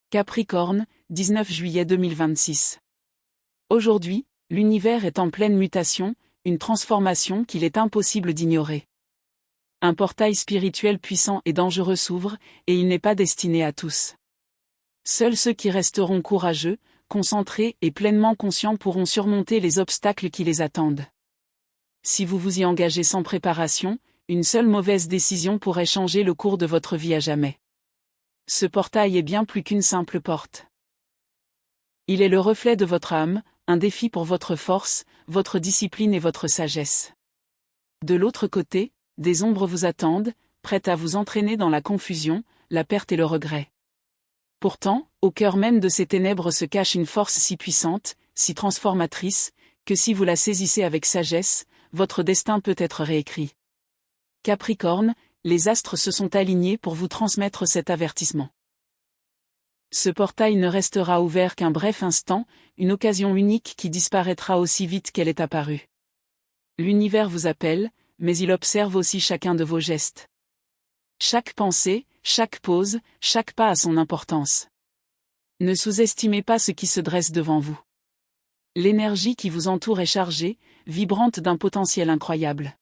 Capricorne, 19 juillet 2026. Aujourd'hui, l'univers est en pleine mutation, une transformation qu'il est impossible d'ignorer. Un portail spirituel puissant et dangereux s'ouvre, et il n'est pas destiné à tous. Seuls ceux qui resteront courageux, concentrés et pleinement conscients pourront surmonter les obstacles qui les attendent. Si vous vous y engagez sans préparation, une seule mauvaise décision pourrait changer le cours de votre vie à jamais. Ce portail est bien plus qu'une simple porte. Il est le reflet de votre âme, un défi pour votre force, votre discipline et votre sagesse. De l'autre côté, des ombres vous attendent, prêtes à vous entraîner dans la confusion, la perte et le regret. Pourtant, au cœur même de ces ténèbres se cache une force si puissante, si transformatrice, que si vous la saisissez avec sagesse, votre destin peut être réécrit. Capricorne, les astres se sont alignés pour vous transmettre cet avertissement. Ce portail ne restera ouvert qu'un bref instant, une occasion unique qui disparaîtra aussi vite qu'elle est apparue. L'univers vous appelle, mais il observe aussi chacun de vos gestes. Chaque pensée, chaque pause, chaque pas a son importance. Ne sous-estimez pas ce qui se dresse devant vous. L'énergie qui vous entoure est chargée, vibrante d'un potentiel incroyable.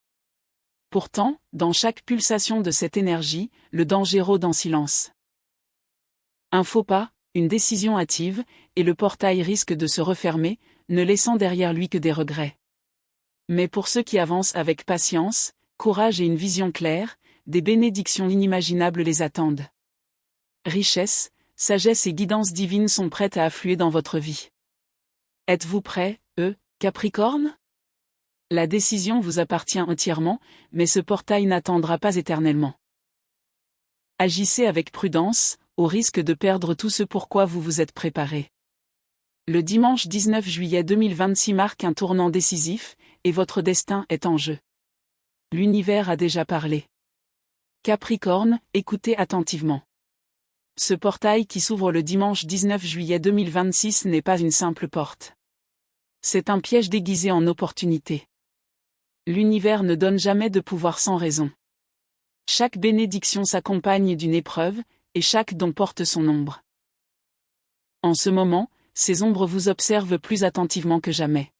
Pourtant, dans chaque pulsation de cette énergie, le danger rôde en silence. Un faux pas, une décision hâtive, et le portail risque de se refermer, ne laissant derrière lui que des regrets. Mais pour ceux qui avancent avec patience, courage et une vision claire, des bénédictions inimaginables les attendent. Richesse, sagesse et guidance divine sont prêtes à affluer dans votre vie. Êtes-vous prêts, Capricorne ? La décision vous appartient entièrement, mais ce portail n'attendra pas éternellement. Agissez avec prudence, au risque de perdre tout ce pourquoi vous vous êtes préparé. Le dimanche 19 juillet 2026 marque un tournant décisif, et votre destin est en jeu. L'univers a déjà parlé. Capricorne, écoutez attentivement. Ce portail qui s'ouvre le dimanche 19 juillet 2026 n'est pas une simple porte. C'est un piège déguisé en opportunité. L'univers ne donne jamais de pouvoir sans raison. Chaque bénédiction s'accompagne d'une épreuve, et chaque don porte son ombre. En ce moment, ces ombres vous observent plus attentivement que jamais.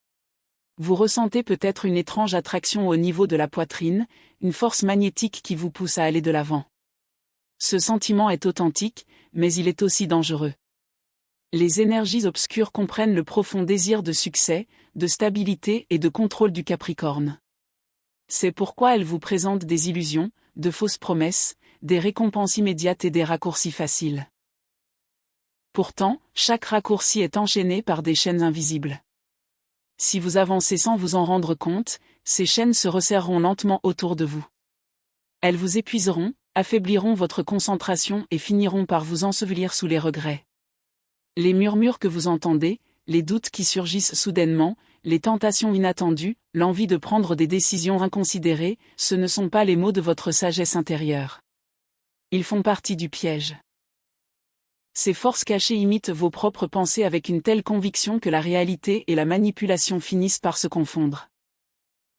Vous ressentez peut-être une étrange attraction au niveau de la poitrine, une force magnétique qui vous pousse à aller de l'avant. Ce sentiment est authentique, mais il est aussi dangereux. Les énergies obscures comprennent le profond désir de succès, de stabilité et de contrôle du Capricorne. C'est pourquoi elles vous présentent des illusions, de fausses promesses, des récompenses immédiates et des raccourcis faciles. Pourtant, chaque raccourci est enchaîné par des chaînes invisibles. Si vous avancez sans vous en rendre compte, ces chaînes se resserreront lentement autour de vous. Elles vous épuiseront, affaibliront votre concentration et finiront par vous ensevelir sous les regrets. Les murmures que vous entendez, les doutes qui surgissent soudainement, les tentations inattendues, l'envie de prendre des décisions inconsidérées, ce ne sont pas les mots de votre sagesse intérieure. Ils font partie du piège. Ces forces cachées imitent vos propres pensées avec une telle conviction que la réalité et la manipulation finissent par se confondre.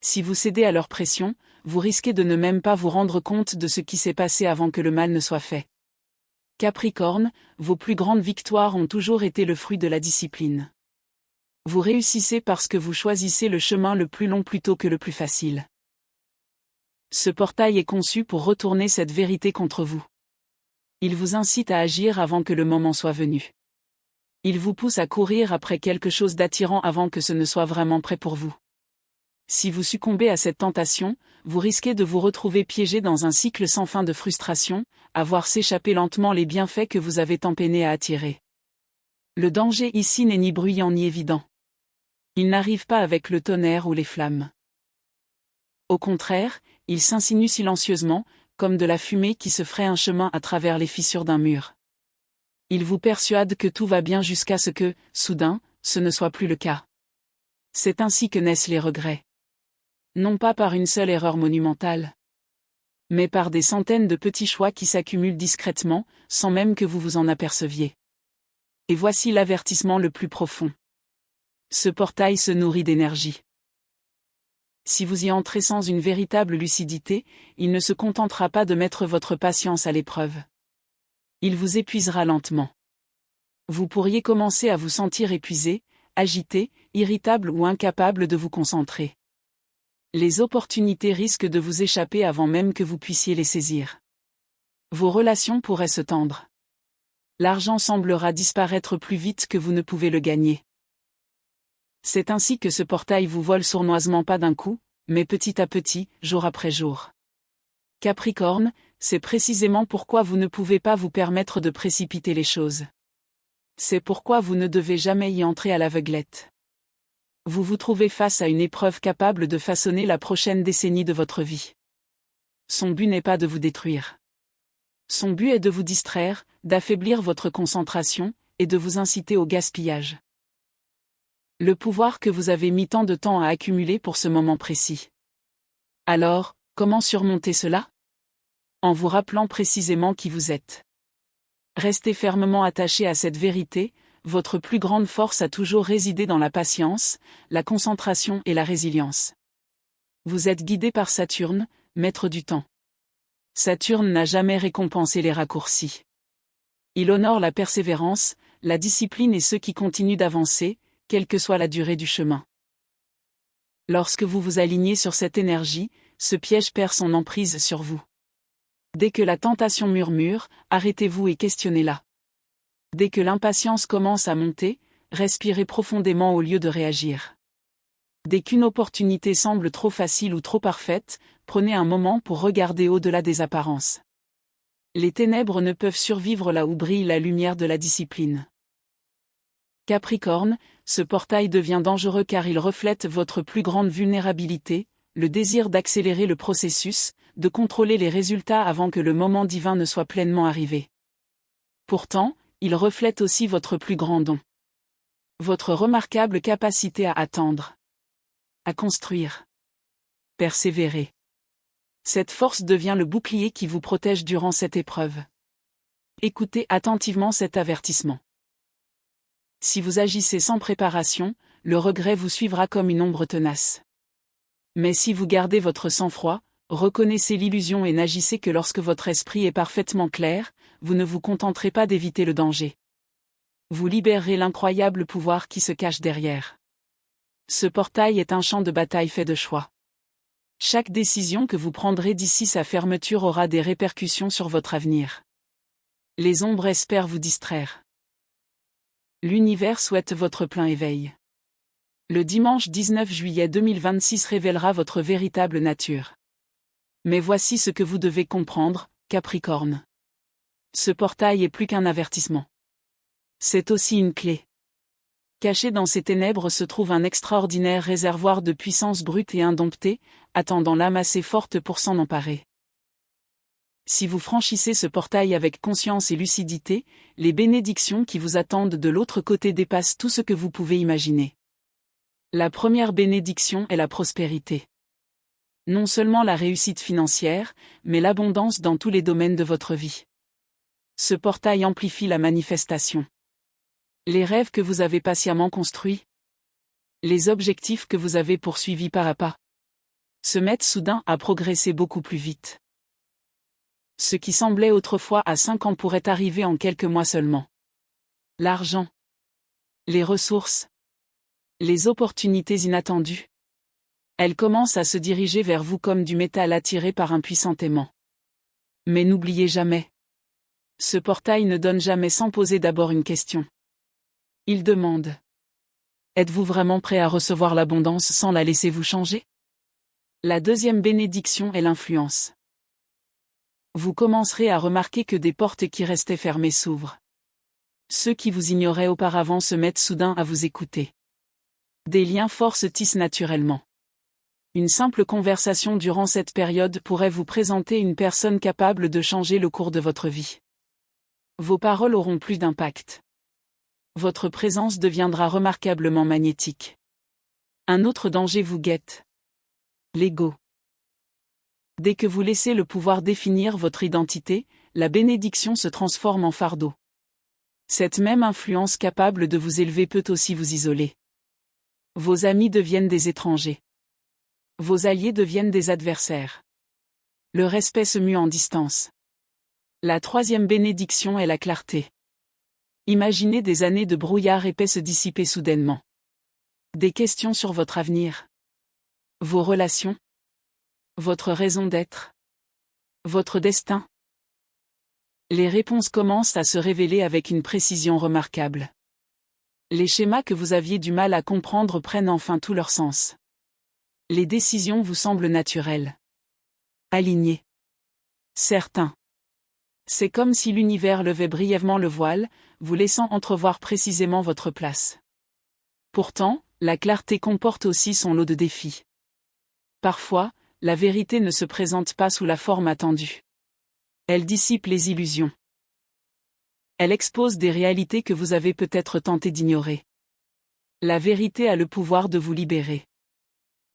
Si vous cédez à leur pression, vous risquez de ne même pas vous rendre compte de ce qui s'est passé avant que le mal ne soit fait. Capricorne, vos plus grandes victoires ont toujours été le fruit de la discipline. Vous réussissez parce que vous choisissez le chemin le plus long plutôt que le plus facile. Ce portail est conçu pour retourner cette vérité contre vous. Il vous incite à agir avant que le moment soit venu. Il vous pousse à courir après quelque chose d'attirant avant que ce ne soit vraiment prêt pour vous. Si vous succombez à cette tentation, vous risquez de vous retrouver piégé dans un cycle sans fin de frustration, à voir s'échapper lentement les bienfaits que vous avez tant peiné à attirer. Le danger ici n'est ni bruyant ni évident. Il n'arrive pas avec le tonnerre ou les flammes. Au contraire, il s'insinue silencieusement, comme de la fumée qui se ferait un chemin à travers les fissures d'un mur. Il vous persuade que tout va bien jusqu'à ce que, soudain, ce ne soit plus le cas. C'est ainsi que naissent les regrets. Non pas par une seule erreur monumentale, mais par des centaines de petits choix qui s'accumulent discrètement, sans même que vous vous en aperceviez. Et voici l'avertissement le plus profond. Ce portail se nourrit d'énergie. Si vous y entrez sans une véritable lucidité, il ne se contentera pas de mettre votre patience à l'épreuve. Il vous épuisera lentement. Vous pourriez commencer à vous sentir épuisé, agité, irritable ou incapable de vous concentrer. Les opportunités risquent de vous échapper avant même que vous puissiez les saisir. Vos relations pourraient se tendre. L'argent semblera disparaître plus vite que vous ne pouvez le gagner. C'est ainsi que ce portail vous vole sournoisement pas d'un coup, mais petit à petit, jour après jour. Capricorne, c'est précisément pourquoi vous ne pouvez pas vous permettre de précipiter les choses. C'est pourquoi vous ne devez jamais y entrer à l'aveuglette. Vous vous trouvez face à une épreuve capable de façonner la prochaine décennie de votre vie. Son but n'est pas de vous détruire. Son but est de vous distraire, d'affaiblir votre concentration, et de vous inciter au gaspillage. Le pouvoir que vous avez mis tant de temps à accumuler pour ce moment précis. Alors, comment surmonter cela? En vous rappelant précisément qui vous êtes. Restez fermement attaché à cette vérité, votre plus grande force a toujours résidé dans la patience, la concentration et la résilience. Vous êtes guidé par Saturne, maître du temps. Saturne n'a jamais récompensé les raccourcis. Il honore la persévérance, la discipline et ceux qui continuent d'avancer, quelle que soit la durée du chemin. Lorsque vous vous alignez sur cette énergie, ce piège perd son emprise sur vous. Dès que la tentation murmure, arrêtez-vous et questionnez-la. Dès que l'impatience commence à monter, respirez profondément au lieu de réagir. Dès qu'une opportunité semble trop facile ou trop parfaite, prenez un moment pour regarder au-delà des apparences. Les ténèbres ne peuvent survivre là où brille la lumière de la discipline. Capricorne, ce portail devient dangereux car il reflète votre plus grande vulnérabilité, le désir d'accélérer le processus, de contrôler les résultats avant que le moment divin ne soit pleinement arrivé. Pourtant, il reflète aussi votre plus grand don. Votre remarquable capacité à attendre. À construire. Persévérer. Cette force devient le bouclier qui vous protège durant cette épreuve. Écoutez attentivement cet avertissement. Si vous agissez sans préparation, le regret vous suivra comme une ombre tenace. Mais si vous gardez votre sang-froid, reconnaissez l'illusion et n'agissez que lorsque votre esprit est parfaitement clair, vous ne vous contenterez pas d'éviter le danger. Vous libérerez l'incroyable pouvoir qui se cache derrière. Ce portail est un champ de bataille fait de choix. Chaque décision que vous prendrez d'ici sa fermeture aura des répercussions sur votre avenir. Les ombres espèrent vous distraire. L'univers souhaite votre plein éveil. Le dimanche 19 juillet 2026 révélera votre véritable nature. Mais voici ce que vous devez comprendre, Capricorne. Ce portail est plus qu'un avertissement. C'est aussi une clé. Caché dans ces ténèbres se trouve un extraordinaire réservoir de puissance brute et indomptée, attendant l'âme assez forte pour s'en emparer. Si vous franchissez ce portail avec conscience et lucidité, les bénédictions qui vous attendent de l'autre côté dépassent tout ce que vous pouvez imaginer. La première bénédiction est la prospérité. Non seulement la réussite financière, mais l'abondance dans tous les domaines de votre vie. Ce portail amplifie la manifestation. Les rêves que vous avez patiemment construits, les objectifs que vous avez poursuivis pas à pas, se mettent soudain à progresser beaucoup plus vite. Ce qui semblait autrefois à 5 ans pourrait arriver en quelques mois seulement. L'argent, les ressources, les opportunités inattendues. Elles commencent à se diriger vers vous comme du métal attiré par un puissant aimant. Mais n'oubliez jamais. Ce portail ne donne jamais sans poser d'abord une question. Il demande. Êtes-vous vraiment prêt à recevoir l'abondance sans la laisser vous changer? La deuxième bénédiction est l'influence. Vous commencerez à remarquer que des portes qui restaient fermées s'ouvrent. Ceux qui vous ignoraient auparavant se mettent soudain à vous écouter. Des liens forts se tissent naturellement. Une simple conversation durant cette période pourrait vous présenter une personne capable de changer le cours de votre vie. Vos paroles auront plus d'impact. Votre présence deviendra remarquablement magnétique. Un autre danger vous guette. L'ego. Dès que vous laissez le pouvoir définir votre identité, la bénédiction se transforme en fardeau. Cette même influence capable de vous élever peut aussi vous isoler. Vos amis deviennent des étrangers. Vos alliés deviennent des adversaires. Le respect se mue en distance. La troisième bénédiction est la clarté. Imaginez des années de brouillard épais se dissiper soudainement. Des questions sur votre avenir. Vos relations. Votre raison d'être. Votre destin. Les réponses commencent à se révéler avec une précision remarquable. Les schémas que vous aviez du mal à comprendre prennent enfin tout leur sens. Les décisions vous semblent naturelles. Alignées. Certains. C'est comme si l'univers levait brièvement le voile, vous laissant entrevoir précisément votre place. Pourtant, la clarté comporte aussi son lot de défis. Parfois, la vérité ne se présente pas sous la forme attendue. Elle dissipe les illusions. Elle expose des réalités que vous avez peut-être tenté d'ignorer. La vérité a le pouvoir de vous libérer.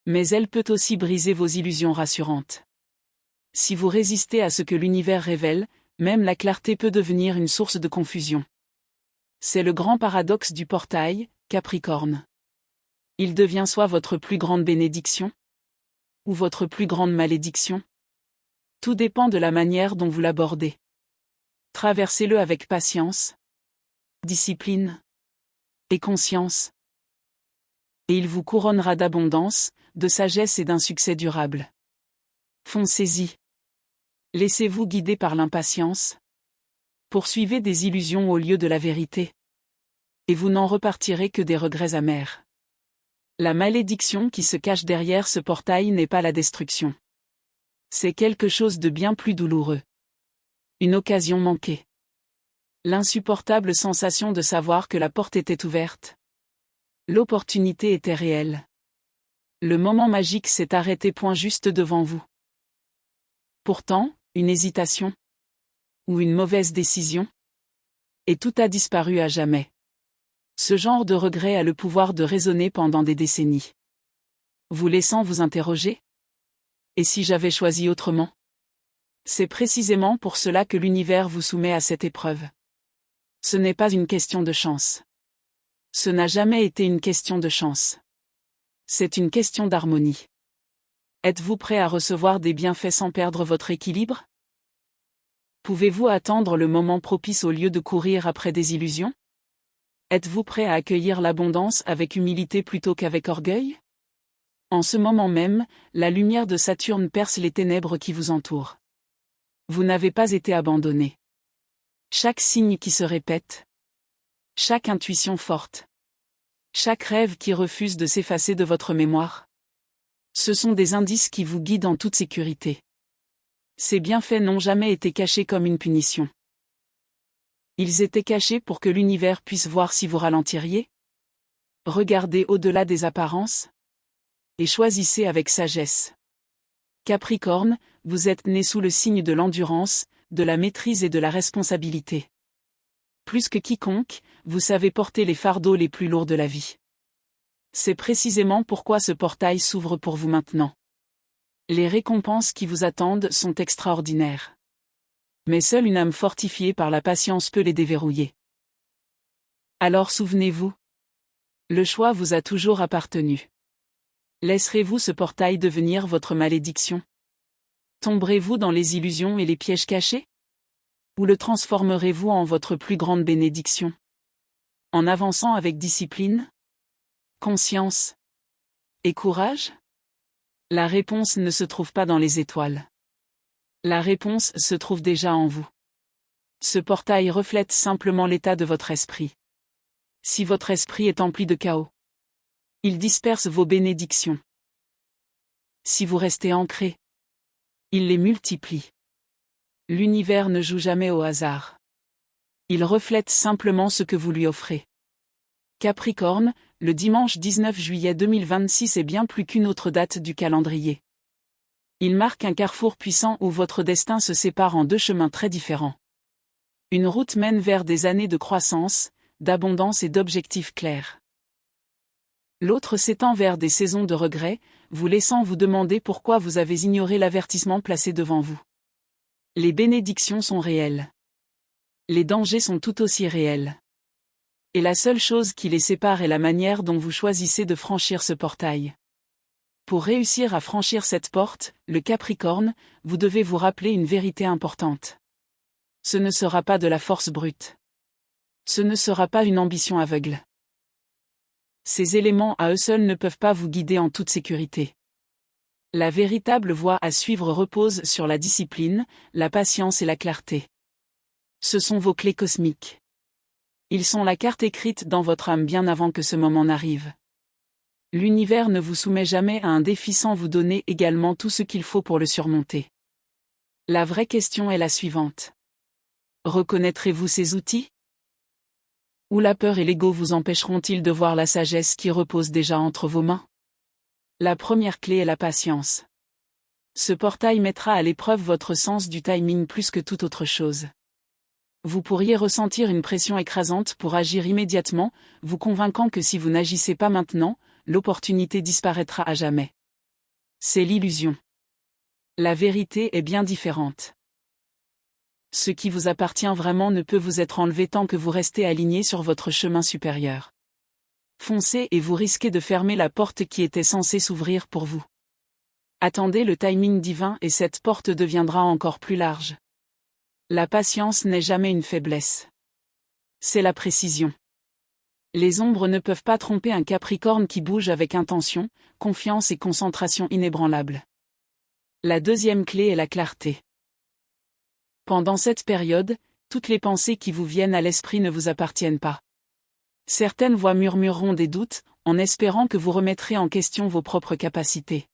Mais elle peut aussi briser vos illusions rassurantes. Si vous résistez à ce que l'univers révèle, même la clarté peut devenir une source de confusion. C'est le grand paradoxe du portail, Capricorne. Il devient soit votre plus grande bénédiction, ou votre plus grande malédiction. Tout dépend de la manière dont vous l'abordez. Traversez-le avec patience, discipline et conscience. Et il vous couronnera d'abondance, de sagesse et d'un succès durable. Foncez-y. Laissez-vous guider par l'impatience. Poursuivez des illusions au lieu de la vérité. Et vous n'en repartirez que des regrets amers. La malédiction qui se cache derrière ce portail n'est pas la destruction. C'est quelque chose de bien plus douloureux. Une occasion manquée. L'insupportable sensation de savoir que la porte était ouverte. L'opportunité était réelle. Le moment magique s'est arrêté point juste devant vous. Pourtant, une hésitation ou une mauvaise décision, et tout a disparu à jamais. Ce genre de regret a le pouvoir de résonner pendant des décennies. Vous laissant vous interroger ? Et si j'avais choisi autrement ? C'est précisément pour cela que l'univers vous soumet à cette épreuve. Ce n'est pas une question de chance. Ce n'a jamais été une question de chance. C'est une question d'harmonie. Êtes-vous prêt à recevoir des bienfaits sans perdre votre équilibre ? Pouvez-vous attendre le moment propice au lieu de courir après des illusions ? Êtes-vous prêt à accueillir l'abondance avec humilité plutôt qu'avec orgueil ? En ce moment même, la lumière de Saturne perce les ténèbres qui vous entourent. Vous n'avez pas été abandonné. Chaque signe qui se répète, chaque intuition forte, chaque rêve qui refuse de s'effacer de votre mémoire, ce sont des indices qui vous guident en toute sécurité. Ces bienfaits n'ont jamais été cachés comme une punition. Ils étaient cachés pour que l'univers puisse voir si vous ralentiriez. Regardez au-delà des apparences. Et choisissez avec sagesse. Capricorne, vous êtes né sous le signe de l'endurance, de la maîtrise et de la responsabilité. Plus que quiconque, vous savez porter les fardeaux les plus lourds de la vie. C'est précisément pourquoi ce portail s'ouvre pour vous maintenant. Les récompenses qui vous attendent sont extraordinaires. Mais seule une âme fortifiée par la patience peut les déverrouiller. Alors souvenez-vous. Le choix vous a toujours appartenu. Laisserez-vous ce portail devenir votre malédiction ? Tomberez-vous dans les illusions et les pièges cachés ? Ou le transformerez-vous en votre plus grande bénédiction ? En avançant avec discipline, conscience et courage ? La réponse ne se trouve pas dans les étoiles. La réponse se trouve déjà en vous. Ce portail reflète simplement l'état de votre esprit. Si votre esprit est empli de chaos, il disperse vos bénédictions. Si vous restez ancré, il les multiplie. L'univers ne joue jamais au hasard. Il reflète simplement ce que vous lui offrez. Capricorne, le dimanche 19 juillet 2026 est bien plus qu'une autre date du calendrier. Il marque un carrefour puissant où votre destin se sépare en deux chemins très différents. Une route mène vers des années de croissance, d'abondance et d'objectifs clairs. L'autre s'étend vers des saisons de regrets, vous laissant vous demander pourquoi vous avez ignoré l'avertissement placé devant vous. Les bénédictions sont réelles. Les dangers sont tout aussi réels. Et la seule chose qui les sépare est la manière dont vous choisissez de franchir ce portail. Pour réussir à franchir cette porte, le Capricorne, vous devez vous rappeler une vérité importante. Ce ne sera pas de la force brute. Ce ne sera pas une ambition aveugle. Ces éléments à eux seuls ne peuvent pas vous guider en toute sécurité. La véritable voie à suivre repose sur la discipline, la patience et la clarté. Ce sont vos clés cosmiques. Ils sont la carte écrite dans votre âme bien avant que ce moment n'arrive. L'univers ne vous soumet jamais à un défi sans vous donner également tout ce qu'il faut pour le surmonter. La vraie question est la suivante. Reconnaîtrez-vous ces outils? Ou la peur et l'ego vous empêcheront-ils de voir la sagesse qui repose déjà entre vos mains? La première clé est la patience. Ce portail mettra à l'épreuve votre sens du timing plus que toute autre chose. Vous pourriez ressentir une pression écrasante pour agir immédiatement, vous convainquant que si vous n'agissez pas maintenant, l'opportunité disparaîtra à jamais. C'est l'illusion. La vérité est bien différente. Ce qui vous appartient vraiment ne peut vous être enlevé tant que vous restez aligné sur votre chemin supérieur. Foncez et vous risquez de fermer la porte qui était censée s'ouvrir pour vous. Attendez le timing divin et cette porte deviendra encore plus large. La patience n'est jamais une faiblesse. C'est la précision. Les ombres ne peuvent pas tromper un Capricorne qui bouge avec intention, confiance et concentration inébranlable. La deuxième clé est la clarté. Pendant cette période, toutes les pensées qui vous viennent à l'esprit ne vous appartiennent pas. Certaines voix murmureront des doutes, en espérant que vous remettrez en question vos propres capacités.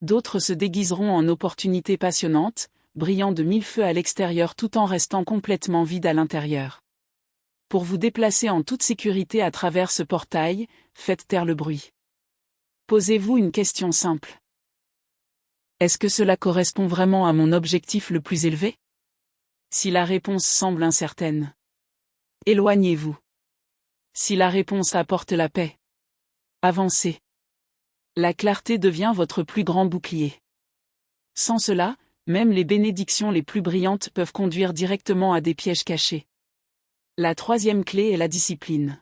D'autres se déguiseront en opportunités passionnantes, brillant de mille feux à l'extérieur tout en restant complètement vides à l'intérieur. Pour vous déplacer en toute sécurité à travers ce portail, faites taire le bruit. Posez-vous une question simple. Est-ce que cela correspond vraiment à mon objectif le plus élevé? Si la réponse semble incertaine, éloignez-vous. Si la réponse apporte la paix, avancez. La clarté devient votre plus grand bouclier. Sans cela, même les bénédictions les plus brillantes peuvent conduire directement à des pièges cachés. La troisième clé est la discipline.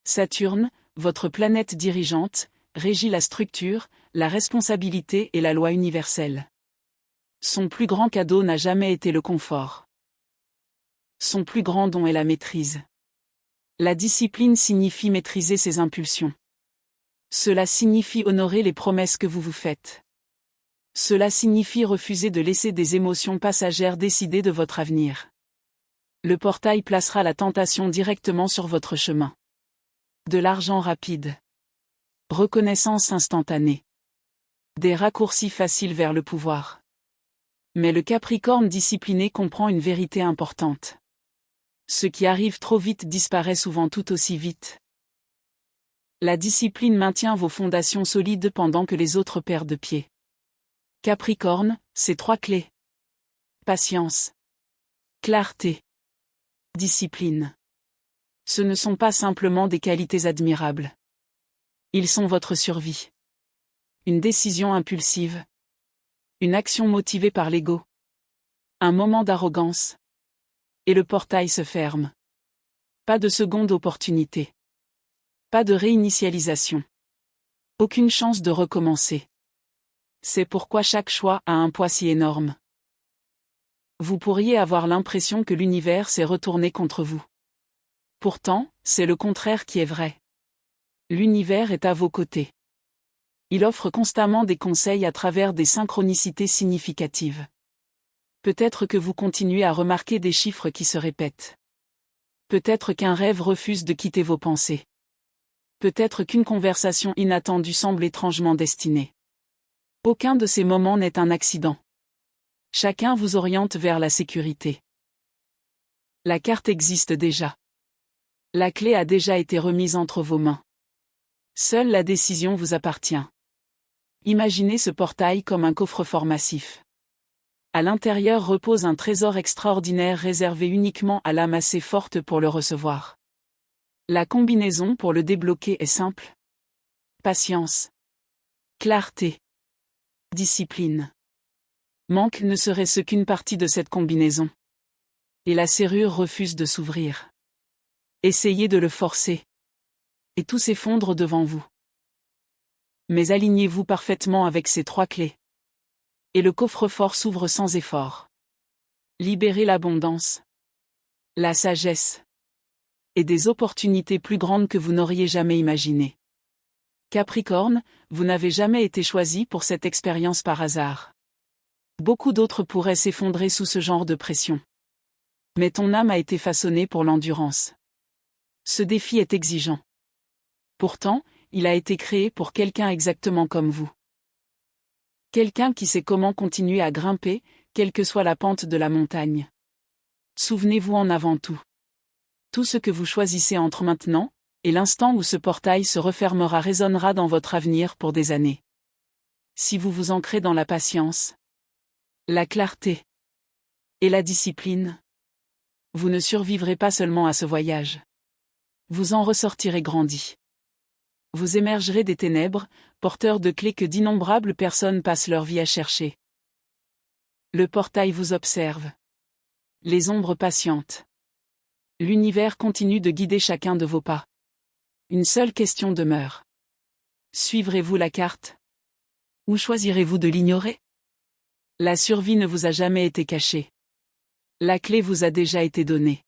Saturne, votre planète dirigeante, régit la structure, la responsabilité et la loi universelle. Son plus grand cadeau n'a jamais été le confort. Son plus grand don est la maîtrise. La discipline signifie maîtriser ses impulsions. Cela signifie honorer les promesses que vous vous faites. Cela signifie refuser de laisser des émotions passagères décider de votre avenir. Le portail placera la tentation directement sur votre chemin. De l'argent rapide. Reconnaissance instantanée. Des raccourcis faciles vers le pouvoir. Mais le Capricorne discipliné comprend une vérité importante. Ce qui arrive trop vite disparaît souvent tout aussi vite. La discipline maintient vos fondations solides pendant que les autres perdent pied. Capricorne, ces trois clés. Patience. Clarté. Discipline. Ce ne sont pas simplement des qualités admirables. Ils sont votre survie. Une décision impulsive. Une action motivée par l'ego. Un moment d'arrogance. Et le portail se ferme. Pas de seconde opportunité. Pas de réinitialisation. Aucune chance de recommencer. C'est pourquoi chaque choix a un poids si énorme. Vous pourriez avoir l'impression que l'univers s'est retourné contre vous. Pourtant, c'est le contraire qui est vrai. L'univers est à vos côtés. Il offre constamment des conseils à travers des synchronicités significatives. Peut-être que vous continuez à remarquer des chiffres qui se répètent. Peut-être qu'un rêve refuse de quitter vos pensées. Peut-être qu'une conversation inattendue semble étrangement destinée. Aucun de ces moments n'est un accident. Chacun vous oriente vers la sécurité. La carte existe déjà. La clé a déjà été remise entre vos mains. Seule la décision vous appartient. Imaginez ce portail comme un coffre-fort massif. À l'intérieur repose un trésor extraordinaire réservé uniquement à l'âme assez forte pour le recevoir. La combinaison pour le débloquer est simple. Patience. Clarté. Discipline. Manque ne serait-ce qu'une partie de cette combinaison. Et la serrure refuse de s'ouvrir. Essayez de le forcer. Et tout s'effondre devant vous. Mais alignez-vous parfaitement avec ces trois clés. Et le coffre-fort s'ouvre sans effort. Libérez l'abondance. La sagesse. et des opportunités plus grandes que vous n'auriez jamais imaginées. Capricorne, vous n'avez jamais été choisi pour cette expérience par hasard. Beaucoup d'autres pourraient s'effondrer sous ce genre de pression. Mais ton âme a été façonnée pour l'endurance. Ce défi est exigeant. Pourtant, il a été créé pour quelqu'un exactement comme vous. Quelqu'un qui sait comment continuer à grimper, quelle que soit la pente de la montagne. Souvenez-vous en avant tout. Tout ce que vous choisissez entre maintenant et l'instant où ce portail se refermera résonnera dans votre avenir pour des années. Si vous vous ancrez dans la patience, la clarté et la discipline, vous ne survivrez pas seulement à ce voyage. Vous en ressortirez grandi. Vous émergerez des ténèbres, porteurs de clés que d'innombrables personnes passent leur vie à chercher. Le portail vous observe. Les ombres patientent. L'univers continue de guider chacun de vos pas. Une seule question demeure. Suivrez-vous la carte? Ou choisirez-vous de l'ignorer? La survie ne vous a jamais été cachée. La clé vous a déjà été donnée.